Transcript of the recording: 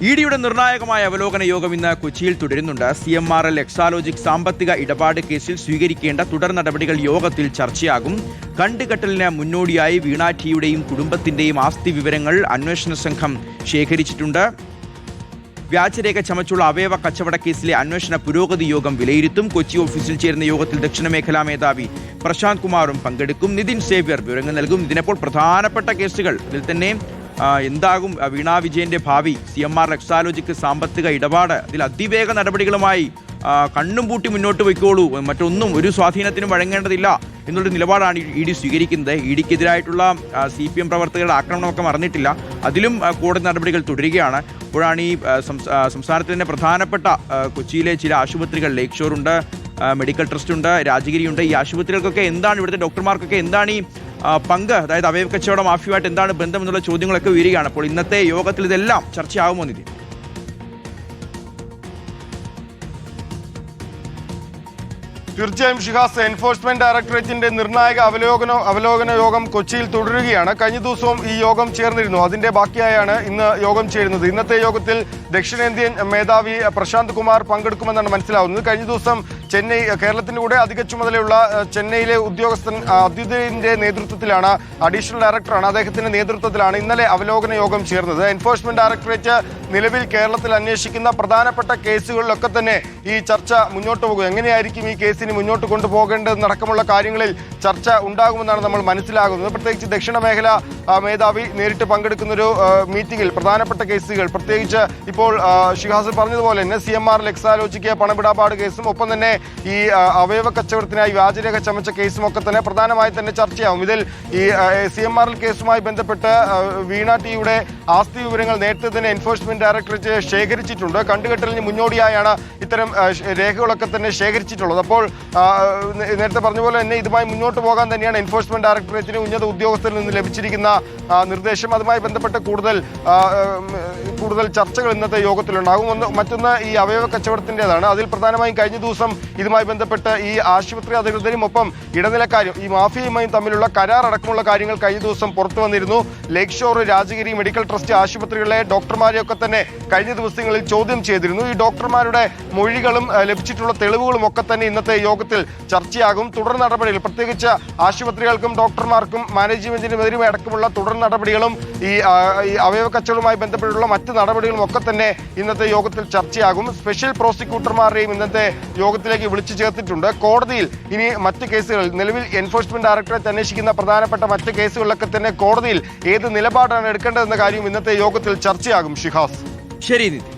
ഇഡിയുടെ നിർണായകമായ അവലോകന യോഗം ഇന്ന് കൊച്ചിയിൽ തുടരുന്നുണ്ട്. CMRL എക്സാലോജിക് സാമ്പത്തിക ഇടപാട് കേസിൽ സ്വീകരിക്കേണ്ട തുടർ നടപടികൾ യോഗത്തിൽ ചർച്ചയാകും. കണ്ടുകെട്ടലിന് മുന്നോടിയായി വീണ ടിയുടെയും കുടുംബത്തിന്റെയും ആസ്തി വിവരങ്ങൾ അന്വേഷണ സംഘം ശേഖരിച്ചിട്ടുണ്ട്. വ്യാജരേഖ ചമച്ചുള്ള അവയവ കച്ചവട കേസിലെ അന്വേഷണ പുരോഗതി യോഗം വിലയിരുത്തും. കൊച്ചി ഓഫീസിൽ ചേരുന്ന യോഗത്തിൽ ദക്ഷിണ മേഖലാ മേധാവി പ്രശാന്ത് കുമാറും പങ്കെടുക്കും. നിതിൻ സേവ്യർ വിവരങ്ങൾ നൽകും. ഇതിനപ്പോൾ പ്രധാനപ്പെട്ട കേസുകൾ ഇതിൽ തന്നെ എന്താകും വീണ വിജയന്റെ ഭാവി, CMRL എക്സാലോജിക് സാമ്പത്തിക ഇടപാട്, ഇതിൽ അതിവേഗ നടപടികളുമായി കണ്ണും പൂട്ടി മുന്നോട്ട് വയ്ക്കോളൂ, മറ്റൊന്നും ഒരു സ്വാധീനത്തിനും വഴങ്ങേണ്ടതില്ല എന്നുള്ള നിലപാടാണ് ഇഡി സ്വീകരിക്കുന്നത്. ഇഡിക്കെതിരായിട്ടുള്ള CPM പ്രവർത്തകരുടെ ആക്രമണമൊക്കെ മറന്നിട്ടില്ല. അതിലും കോടതി നടപടികൾ തുടരുകയാണ്. അപ്പോഴാണ് ഈ സംസ്ഥാനത്ത് തന്നെ പ്രധാനപ്പെട്ട കൊച്ചിയിലെ ചില ആശുപത്രികൾ, ലേക്ക് ഷോർ ഉണ്ട്, മെഡിക്കൽ ട്രസ്റ്റ് ഉണ്ട്, രാജഗിരി ഉണ്ട്. ഈ ആശുപത്രികൾക്കൊക്കെ എന്താണ്, ഇവിടുത്തെ ഡോക്ടർമാർക്കൊക്കെ എന്താണ് ഈ പങ്ക്, അതായത് അവയവ കച്ചവട മാഫിയുമായിട്ട് എന്താണ് ബന്ധം എന്നുള്ള ചോദ്യങ്ങളൊക്കെ ഉയരുകയാണ്. അപ്പോൾ ഇന്നത്തെ യോഗത്തിൽ ഇതെല്ലാം ചർച്ചയാകുമോ നിധി? തീർച്ചയായും ഷിഹാസ്, എൻഫോഴ്സ്മെന്റ് ഡയറക്ടറേറ്റിന്റെ നിർണായക അവലോകന യോഗം കൊച്ചിയിൽ തുടരുകയാണ്. കഴിഞ്ഞ ദിവസവും ഈ യോഗം ചേർന്നിരുന്നു. അതിന്റെ ബാക്കിയായാണ് ഇന്ന് യോഗം ചേരുന്നത്. ഇന്നത്തെ യോഗത്തിൽ ദക്ഷിണേന്ത്യൻ മേധാവി പ്രശാന്ത് കുമാർ പങ്കെടുക്കുമെന്നാണ് മനസ്സിലാവുന്നത്. കഴിഞ്ഞ ദിവസം ചെന്നൈ, കേരളത്തിന്റെ കൂടെ അധിക ചുമതലയുള്ള ചെന്നൈയിലെ ഉദ്യോഗസ്ഥൻ അദ്യുതിന്റെ നേതൃത്വത്തിലാണ്, അഡീഷണൽ ഡയറക്ടറാണ്, അദ്ദേഹത്തിന്റെ നേതൃത്വത്തിലാണ് ഇന്നലെ അവലോകന യോഗം ചേർന്നത്. എൻഫോഴ്സ്മെന്റ് ഡയറക്ടറേറ്റ് നിലവിൽ കേരളത്തിൽ അന്വേഷിക്കുന്ന പ്രധാനപ്പെട്ട കേസുകളിലൊക്കെ തന്നെ ഈ ചർച്ച മുന്നോട്ട് പോകും. എങ്ങനെയായിരിക്കും ഈ കേസിന് മുന്നോട്ട് കൊണ്ടുപോകേണ്ടതെന്നടക്കമുള്ള കാര്യങ്ങളിൽ ചർച്ച ഉണ്ടാകുമെന്നാണ് നമ്മൾ മനസ്സിലാകുന്നത്. പ്രത്യേകിച്ച് ദക്ഷിണ മേഖല മേധാവി നേരിട്ട് പങ്കെടുക്കുന്ന ഒരു മീറ്റിംഗിൽ പ്രധാനപ്പെട്ട കേസുകൾ, പ്രത്യേകിച്ച് ഇപ്പോൾ ഷിഹാസ് പറഞ്ഞതുപോലെ തന്നെ CMRL എക്സാലോജിക്ക് പണമിടപാട് കേസും ഒപ്പം തന്നെ ഈ അവയവ കച്ചവടത്തിനായി വ്യാജരേഖ ചമച്ച കേസും ഒക്കെ തന്നെ പ്രധാനമായി തന്നെ ചർച്ചയാവും. ഇതിൽ ഈ CMRL കേസുമായി ബന്ധപ്പെട്ട് വീണ ടിയുടെ ആസ്തി വിവരങ്ങൾ നേരത്തെ തന്നെ എൻഫോഴ്സ്മെന്റ് ഡയറക്ടറേറ്റ് ശേഖരിച്ചിട്ടുണ്ട്. കണ്ടുകെട്ടലിന് മുന്നോടിയായാണ് ഇത്തരം രേഖകളൊക്കെ തന്നെ ശേഖരിച്ചിട്ടുള്ളത്. അപ്പോൾ നേരത്തെ പറഞ്ഞ പോലെ തന്നെ ഇതുമായി മുന്നോട്ട് പോകാൻ തന്നെയാണ് എൻഫോഴ്സ്മെന്റ് ഡയറക്ടറേറ്റിന് ഉന്നത ഉദ്യോഗസ്ഥരിൽ നിന്ന് ലഭിച്ചിരിക്കുന്ന നിർദ്ദേശം. അതുമായി ബന്ധപ്പെട്ട് കൂടുതൽ ചർച്ചകൾ ഇന്നത്തെ യോഗത്തിലുണ്ടാകും. മറ്റൊന്ന് ഈ അവയവ കച്ചവടത്തിൻ്റെതാണ്. അതിൽ പ്രധാനമായും കഴിഞ്ഞ ദിവസം ഇതുമായി ബന്ധപ്പെട്ട് ഈ ആശുപത്രി അധികൃതരും ഒപ്പം ഇടനിലക്കാരും ഈ മാഫിയയുമായും തമ്മിലുള്ള കരാർ അടക്കമുള്ള കാര്യങ്ങൾ കഴിഞ്ഞ ദിവസം പുറത്തു വന്നിരുന്നു. Lake shore, Rajagiri medical trust ആശുപത്രികളിലെ ഡോക്ടർമാരെയൊക്കെ തന്നെ കഴിഞ്ഞ ദിവസങ്ങളിൽ ചോദ്യം ചെയ്തിരുന്നു. ഈ ഡോക്ടർമാരുടെ മൊഴികളും ലഭിച്ചിട്ടുള്ള തെളിവുകളും ഒക്കെ തന്നെ ഇന്നത്തെ യോഗത്തിൽ ചർച്ചയാകും. തുടർ നടപടികൾ, പ്രത്യേകിച്ച് ആശുപത്രികൾക്കും ഡോക്ടർമാർക്കും മാനേജ്മെന്റിനുമെതിരെ അടക്കമുള്ള തുടർ നടപടികളും ഈ അവയവ കച്ചവടവുമായി ബന്ധപ്പെട്ടുള്ള മറ്റ് നടപടികളും ഒക്കെ തന്നെ ഇന്നത്തെ യോഗത്തിൽ ചർച്ചയാകും. സ്പെഷ്യൽ പ്രോസിക്യൂട്ടർമാരെയും ഇന്നത്തെ യോഗത്തിലേക്ക് വിളിച്ചു ചേർത്തിട്ടുണ്ട്. കോടതിയിൽ ഇനി മറ്റ് കേസുകൾ, നിലവിൽ എൻഫോഴ്സ്മെന്റ് ഡയറക്ടറേറ്റ് അന്വേഷിക്കുന്ന പ്രധാനപ്പെട്ട മറ്റ് കേസുകളിലൊക്കെ തന്നെ കോടതിയിൽ ഏത് നിലപാടാണ് എടുക്കേണ്ടതെന്ന കാര്യം ഇന്നത്തെ യോഗത്തിൽ ചർച്ചയാകും. ഷിഹാസ്, ശരി നിധി.